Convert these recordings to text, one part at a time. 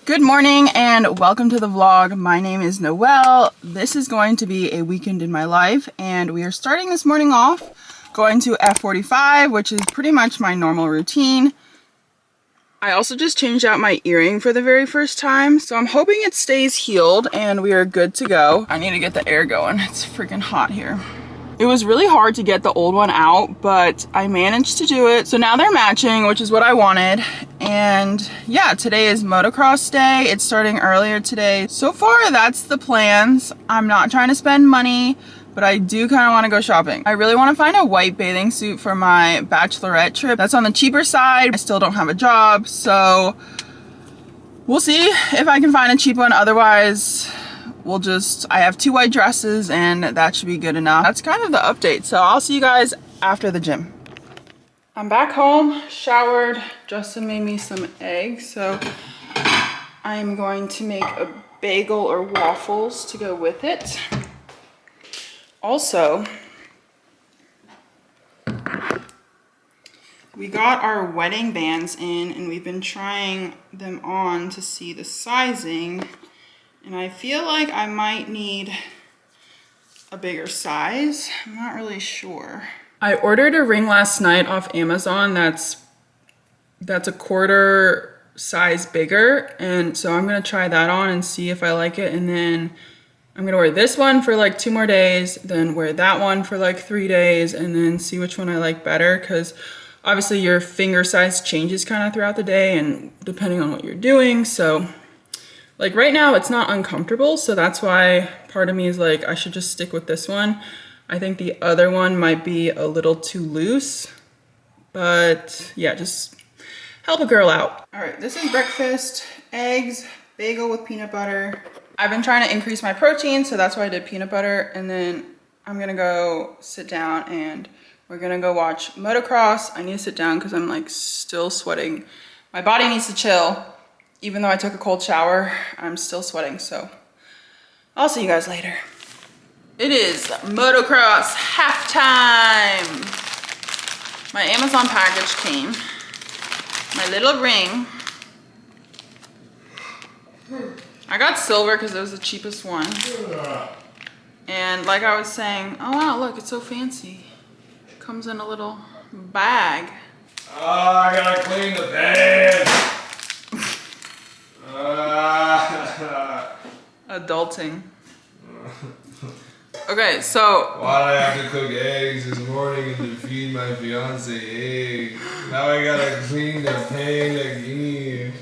Good morning and welcome to the vlog. My name is Noelle. This is going to be a weekend in my life and we are starting this morning off going to F45, which is pretty much my normal routine. I also just changed out my earring for the very first time, so I'm hoping it stays healed and we are good to go. I need to get the air going. It's freaking hot here. It was really hard to get the old one out, but I managed to do it. So now they're matching, which is what I wanted. And yeah, today is motocross day. It's starting earlier today. So far, that's the plans. I'm not trying to spend money, but I do kind of want to go shopping. I really want to find a white bathing suit for my bachelorette trip. That's on the cheaper side. I still don't have a job, so we'll see if I can find a cheap one. Otherwise, I have 2 white dresses and that should be good enough. That's kind of the update. So I'll see you guys after the gym. I'm back home, showered. Justin made me some eggs. So I'm going to make a bagel or waffles to go with it. Also, we got our wedding bands in and we've been trying them on to see the sizing. And I feel like I might need a bigger size. I'm not really sure. I ordered a ring last night off Amazon that's a quarter size bigger. And so I'm gonna try that on and see if I like it. And then I'm gonna wear this one for like 2 more days, then wear that one for like 3 days, and then see which one I like better. Cause obviously your finger size changes kind of throughout the day and depending on what you're doing. So like right now it's not uncomfortable, so that's why part of me is like, I should just stick with this one. I think the other one might be a little too loose, but yeah, just help a girl out. All right, this is breakfast, eggs, bagel with peanut butter. I've been trying to increase my protein, so that's why I did peanut butter, and then I'm gonna go sit down and we're gonna go watch motocross. I need to sit down because I'm like still sweating. My body needs to chill. Even though I took a cold shower, I'm still sweating, so I'll see you guys later. It is motocross halftime. My Amazon package came. My little ring. I got silver because it was the cheapest one. And like I was saying, oh wow, look, it's so fancy. It comes in a little bag. Oh, I gotta clean the bed. Adulting. Okay, so why did I have to cook eggs this morning and to feed my fiance eggs? Now I gotta clean the pan again.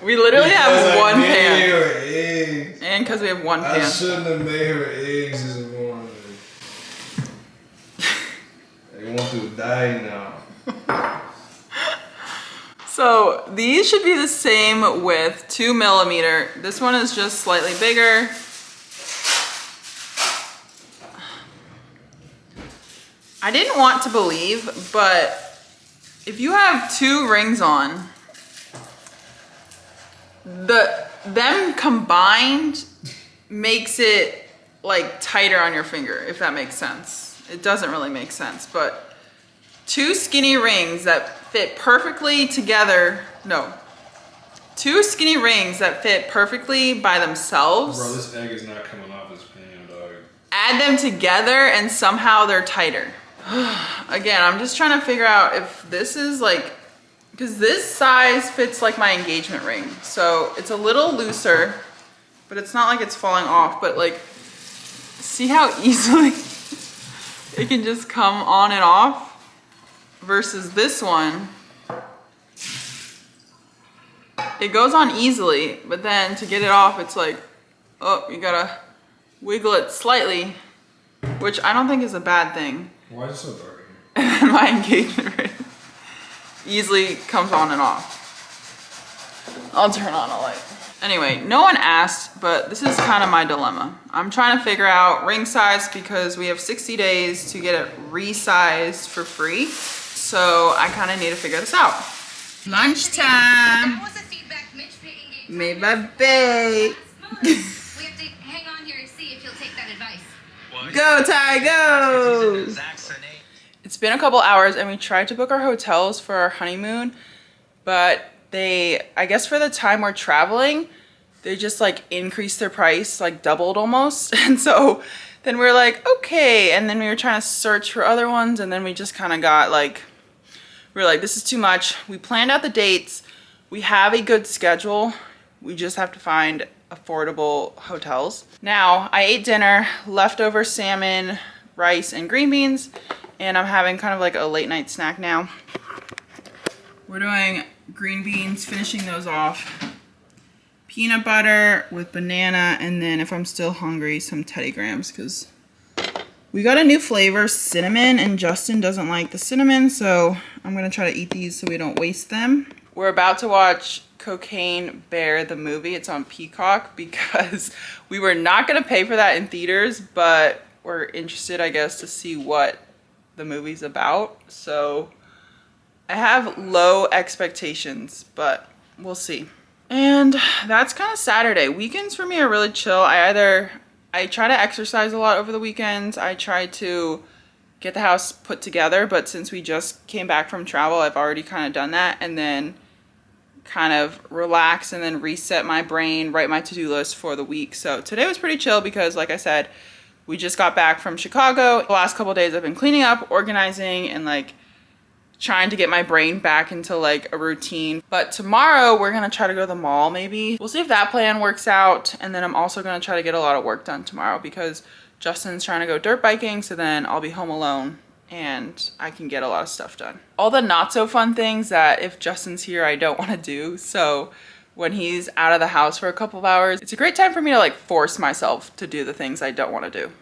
We literally have one pan. Her eggs. And because we have one pan. I shouldn't have made her eggs this morning. They want to die now. So these should be the same width, 2 millimeter. This one is just slightly bigger. I didn't want to believe, but if you have 2 rings on, them combined makes it like tighter on your finger, if that makes sense. It doesn't really make sense, but 2 skinny rings that fit perfectly together. No. 2 skinny rings that fit perfectly by themselves. Bro, this egg is not coming off this pan, dog. Add them together and somehow they're tighter. Again, I'm just trying to figure out if this is like, because this size fits like my engagement ring. So it's a little looser, but it's not like it's falling off. But like, see how easily it can just come on and off? Versus this one, it goes on easily, but then to get it off, it's like, oh, you gotta wiggle it slightly, which I don't think is a bad thing. Why is it so dark in And then my engagement ring easily comes on and off. I'll turn on a light. Anyway, no one asked, but this is kind of my dilemma. I'm trying to figure out ring size because we have 60 days to get it resized for free. So I kind of need to figure this out. Lunchtime. Made by Babe. We have to hang on here to see if you'll take that advice. Go, Ty, go! It's been a couple hours and we tried to book our hotels for our honeymoon, but I guess for the time we're traveling, they just like increased their price, like doubled almost. And so then we were like, okay. And then we were trying to search for other ones. And then we just kind of got like, we were like, this is too much. We planned out the dates. We have a good schedule. We just have to find affordable hotels. Now, I ate dinner, leftover salmon, rice, and green beans. And I'm having kind of like a late night snack now. We're doing green beans, finishing those off. Peanut butter with banana, and then if I'm still hungry, some Teddy Grahams, because we got a new flavor, cinnamon, and Justin doesn't like the cinnamon, so I'm gonna try to eat these so we don't waste them. We're about to watch Cocaine Bear, the movie. It's on Peacock, because we were not gonna pay for that in theaters, but we're interested, I guess, to see what the movie's about. So I have low expectations, but we'll see. And that's kind of Saturday. Weekends for me are really chill. I try to exercise a lot over the weekends. I try to get the house put together, but since we just came back from travel, I've already kind of done that, and then kind of relax and then reset my brain, write my to-do list for the week. So today was pretty chill because, like I said, we just got back from Chicago. The last couple of days I've been cleaning up, organizing, and like trying to get my brain back into like a routine. But tomorrow we're gonna try to go to the mall maybe. We'll see if that plan works out. And then I'm also gonna try to get a lot of work done tomorrow because Justin's trying to go dirt biking, so then I'll be home alone and I can get a lot of stuff done. All the not so fun things that if Justin's here I don't wanna do. So when he's out of the house for a couple of hours, it's a great time for me to like force myself to do the things I don't wanna do.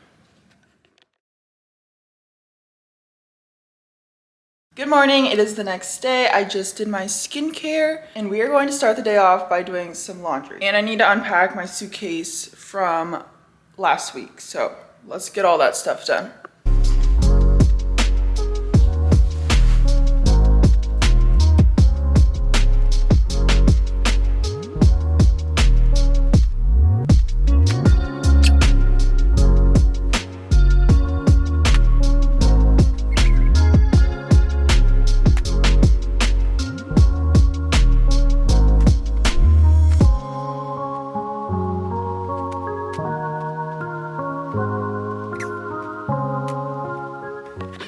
Good morning, it is the next day. I just did my skincare and we are going to start the day off by doing some laundry. And I need to unpack my suitcase from last week. So let's get all that stuff done.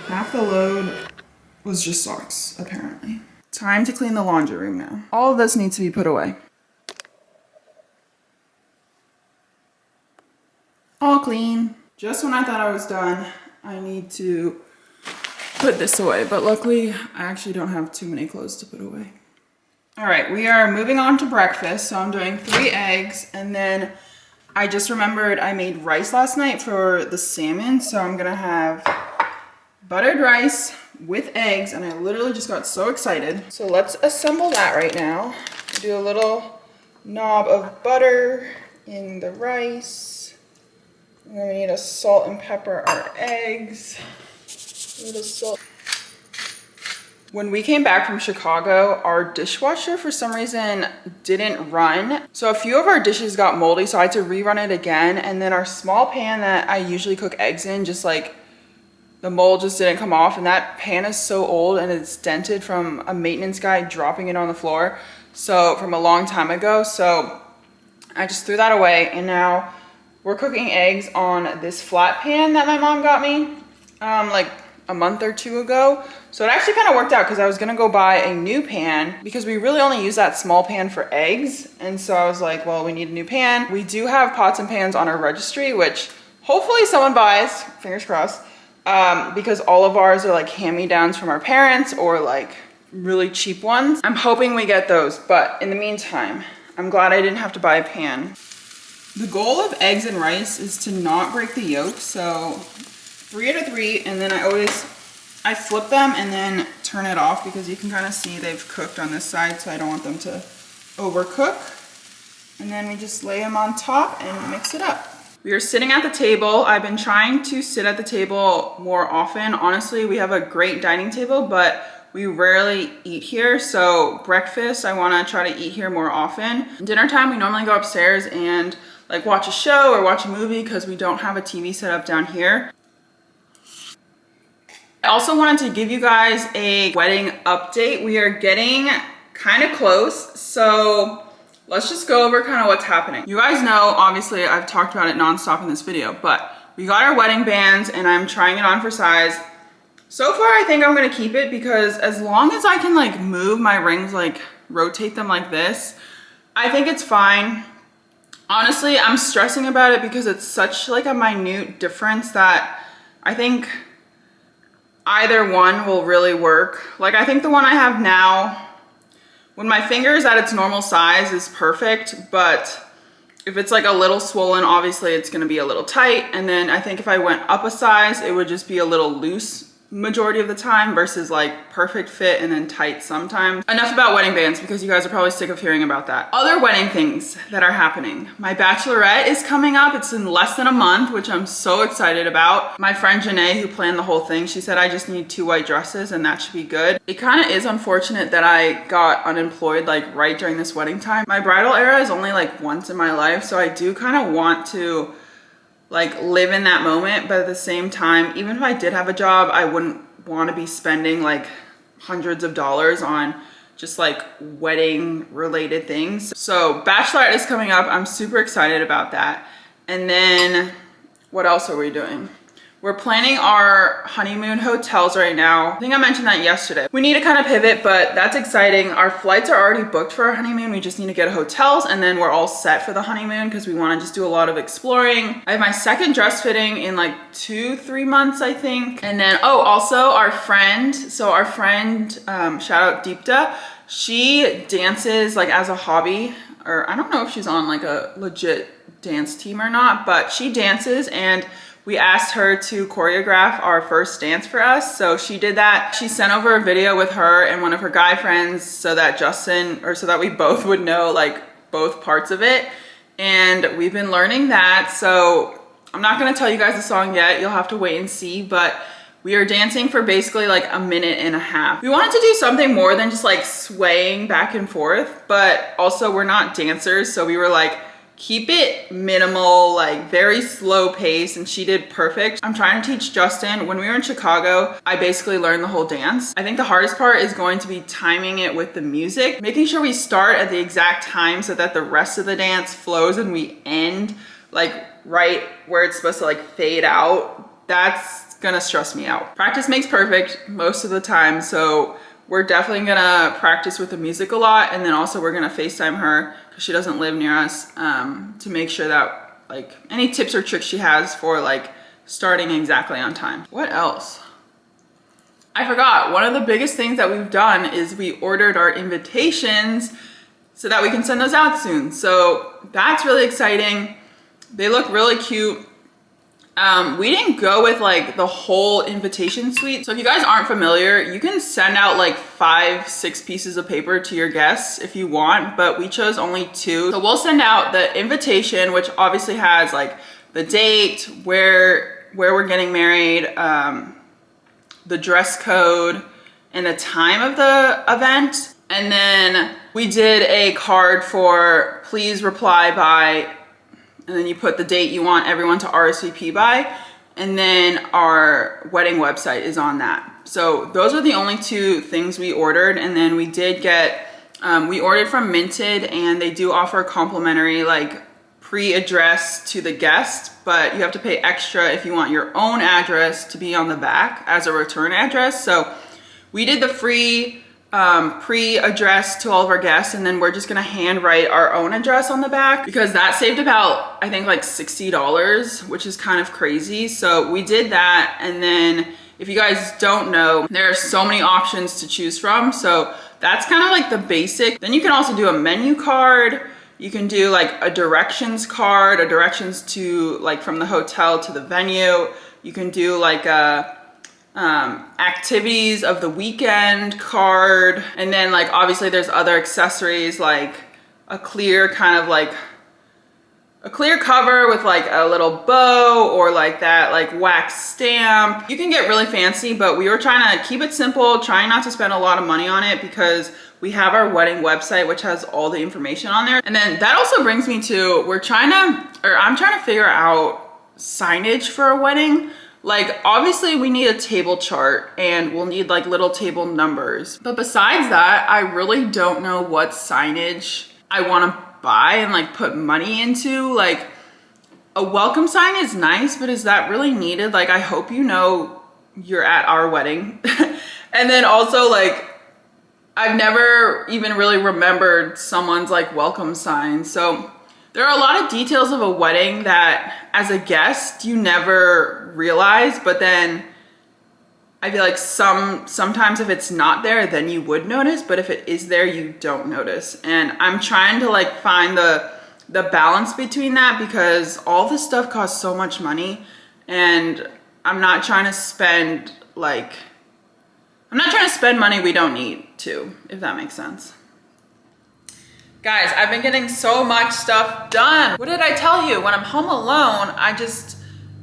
Half the load was just socks, apparently. Time to clean the laundry room now. All of this needs to be put away. All clean. Just when I thought I was done, I need to put this away, but luckily I actually don't have too many clothes to put away. All right, we are moving on to breakfast. So I'm doing 3 eggs, and then I just remembered I made rice last night for the salmon, so I'm gonna have buttered rice with eggs, and I literally just got so excited. So let's assemble that right now. Do a little knob of butter in the rice. And then we need to salt and pepper our eggs. A little salt. When we came back from Chicago, our dishwasher for some reason didn't run. So a few of our dishes got moldy, so I had to rerun it again. And then our small pan that I usually cook eggs in, just like the mold just didn't come off, and that pan is so old and it's dented from a maintenance guy dropping it on the floor. So from a long time ago. So I just threw that away, and now we're cooking eggs on this flat pan that my mom got me like a month or 2 ago. So it actually kind of worked out because I was gonna go buy a new pan because we really only use that small pan for eggs. And so I was like, well, we need a new pan. We do have pots and pans on our registry, which hopefully someone buys, fingers crossed. Because all of ours are like hand-me-downs from our parents or like really cheap ones. I'm hoping we get those, but in the meantime, I'm glad I didn't have to buy a pan. The goal of eggs and rice is to not break the yolk, so 3 out of 3, and then I flip them and then turn it off because you can kind of see they've cooked on this side, so I don't want them to overcook. And then we just lay them on top and mix it up. We are sitting at the table. I've been trying to sit at the table more often. Honestly, we have a great dining table, but we rarely eat here. So breakfast, I wanna try to eat here more often. Dinner time, we normally go upstairs and like watch a show or watch a movie because we don't have a TV set up down here. I also wanted to give you guys a wedding update. We are getting kind of close. So let's just go over kind of what's happening. You guys know, obviously I've talked about it nonstop in this video, but we got our wedding bands and I'm trying it on for size. So far, I think I'm gonna keep it because as long as I can like move my rings, like rotate them like this, I think it's fine. Honestly, I'm stressing about it because it's such like a minute difference that I think either one will really work. Like I think the one I have now, when my finger is at its normal size, is perfect, but if it's like a little swollen, obviously it's gonna be a little tight. And then I think if I went up a size, it would just be a little loose majority of the time versus like perfect fit and then tight sometimes. Enough about wedding bands because you guys are probably sick of hearing about that. Other wedding things that are happening. My bachelorette is coming up. It's in less than a month, which I'm so excited about. My friend Janae, who planned the whole thing, she said I just need 2 white dresses and that should be good. It kind of is unfortunate that I got unemployed like right during this wedding time. My bridal era is only like once in my life, so I do kind of want to like live in that moment, but at the same time, even if I did have a job, I wouldn't want to be spending like hundreds of dollars on just like wedding related things. So bachelorette is coming up. I'm super excited about that. And then what else are we doing? We're planning our honeymoon hotels right now. I think I mentioned that yesterday. We need to kind of pivot, but that's exciting. Our flights are already booked for our honeymoon. We just need to get hotels and then we're all set for the honeymoon because we want to just do a lot of exploring. I have my second dress fitting in like 2-3 months, I think. And then, oh, also our friend. So our friend, shout out Deepta, she dances like as a hobby, or I don't know if she's on like a legit dance team or not, but she dances and we asked her to choreograph our first dance for us. So she did that. She sent over a video with her and one of her guy friends so that so that we both would know like both parts of it. And we've been learning that. So I'm not gonna tell you guys the song yet. You'll have to wait and see, but we are dancing for basically like 1.5 minutes. We wanted to do something more than just like swaying back and forth, but also we're not dancers. So we were like, keep it minimal, like very slow pace, and she did perfect. I'm trying to teach Justin. When we were in Chicago, I basically learned the whole dance. I think the hardest part is going to be timing it with the music, making sure we start at the exact time so that the rest of the dance flows and we end like right where it's supposed to like fade out. That's gonna stress me out. Practice makes perfect most of the time, so we're definitely gonna practice with the music a lot, and then also we're gonna FaceTime her because she doesn't live near us, to make sure that like any tips or tricks she has for like starting exactly on time. What else? I forgot, one of the biggest things that we've done is we ordered our invitations so that we can send those out soon. So that's really exciting. They look really cute. We didn't go with like the whole invitation suite. So if you guys aren't familiar, you can send out like 5-6 pieces of paper to your guests if you want, but we chose only 2. So we'll send out the invitation, which obviously has like the date, where we're getting married, the dress code, and the time of the event. And then we did a card for please reply by, and then you put the date you want everyone to RSVP by, and then our wedding website is on that. So those are the only 2 things we ordered. And then we did get, we ordered from Minted, and they do offer complimentary like pre-address to the guest, but you have to pay extra if you want your own address to be on the back as a return address. So we did the free pre-address to all of our guests, and then we're just gonna handwrite our own address on the back because that saved about, I think, like $60, which is kind of crazy. So we did that. And then if you guys don't know, there are so many options to choose from. So that's kind of like the basic. Then you can also do a menu card. You can do like a directions card, a directions to like from the hotel to the venue. You can do like a activities of the weekend card. And then like obviously there's other accessories like a clear kind of like a clear cover with like a little bow or like that like wax stamp. You can get really fancy, but we were trying to keep it simple, trying not to spend a lot of money on it because we have our wedding website, which has all the information on there. And then that also brings me to, I'm trying to figure out signage for a wedding. Like, obviously we need a table chart and we'll need like little table numbers. But besides that, I really don't know what signage I want to buy and like put money into. Like, a welcome sign is nice, but is that really needed? Like, I hope you know you're at our wedding. And then also, like, I've never even really remembered someone's like welcome sign. So there are a lot of details of a wedding that as a guest you never realize, but then I feel like sometimes if it's not there, then you would notice, but if it is there, you don't notice. And I'm trying to like find the balance between that, because all this stuff costs so much money, and I'm not trying to spend money we don't need to, if that makes sense. Guys, I've been getting so much stuff done. What did I tell you? When I'm home alone, I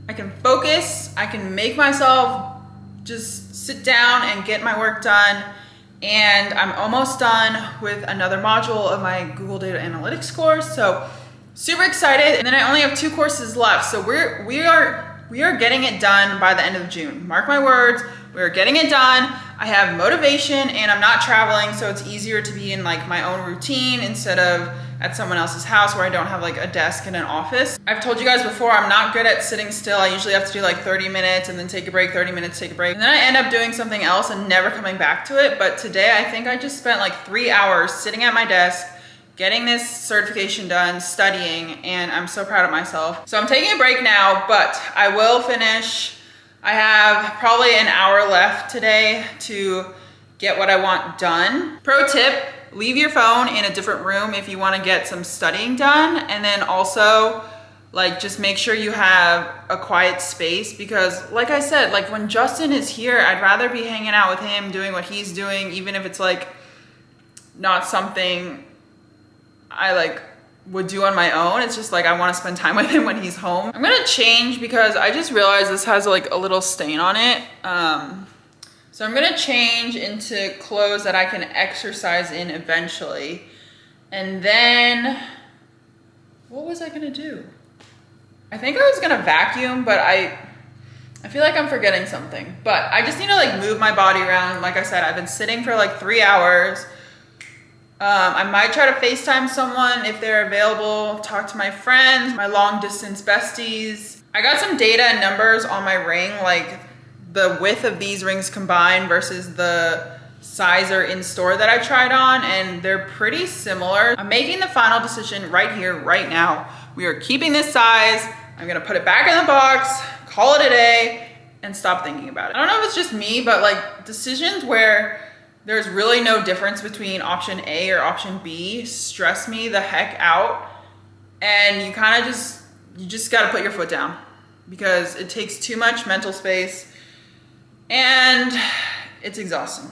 can focus, I can make myself just sit down and get my work done. And I'm almost done with another module of my Google Data Analytics course. So super excited. And then I only have 2 courses left. So we are getting it done by the end of June. Mark my words, we're getting it done. I have motivation and I'm not traveling, so it's easier to be in like my own routine instead of at someone else's house where I don't have like a desk and an office. I've told you guys before, I'm not good at sitting still. I usually have to do like 30 minutes and then take a break, 30 minutes, take a break. And then I end up doing something else and never coming back to it. But today I think I just spent like 3 hours sitting at my desk, getting this certification done, studying, and I'm so proud of myself. So I'm taking a break now, but I will finish. I have probably an hour left today to get what I want done. Pro tip, leave your phone in a different room if you want to get some studying done. And then also, like, just make sure you have a quiet space, because like I said, like when Justin is here, I'd rather be hanging out with him, doing what he's doing, even if it's like not something I like would do on my own. It's just like I want to spend time with him when he's home. I'm gonna change because I just realized this has like a little stain on it. So I'm gonna change into clothes that I can exercise in eventually. And then, what was I gonna do? I think I was gonna vacuum, but I feel like I'm forgetting something. But I just need to like move my body around. Like I said, I've been sitting for like 3 hours. I might try to FaceTime someone if they're available, talk to my friends, my long distance besties. I got some data and numbers on my ring, like the width of these rings combined versus the size or in store that I tried on, and they're pretty similar. I'm making the final decision right here, right now. We are keeping this size. I'm gonna put it back in the box, call it a day, and stop thinking about it. I don't know if it's just me, but like decisions where there's really no difference between option A or option B stress me the heck out. And you kind of just gotta put your foot down, because it takes too much mental space and it's exhausting.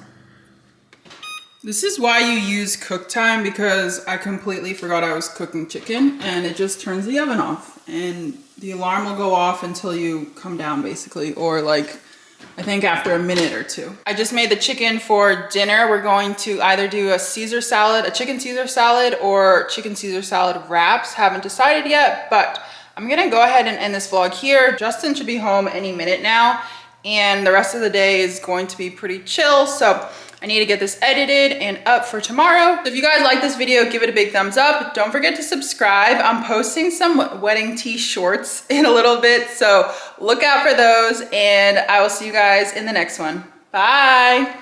This is why you use cook time, because I completely forgot I was cooking chicken, and it just turns the oven off and the alarm will go off until you come down basically, or like I think after a minute or 2. I just made the chicken for dinner. We're going to either do a Caesar salad, a chicken Caesar salad, or chicken Caesar salad wraps. Haven't decided yet, but I'm gonna go ahead and end this vlog here. Justin should be home any minute now, and the rest of the day is going to be pretty chill. So I need to get this edited and up for tomorrow. So if you guys like this video, give it a big thumbs up. Don't forget to subscribe. I'm posting some wedding tee shorts in a little bit, so look out for those, and I will see you guys in the next one. Bye.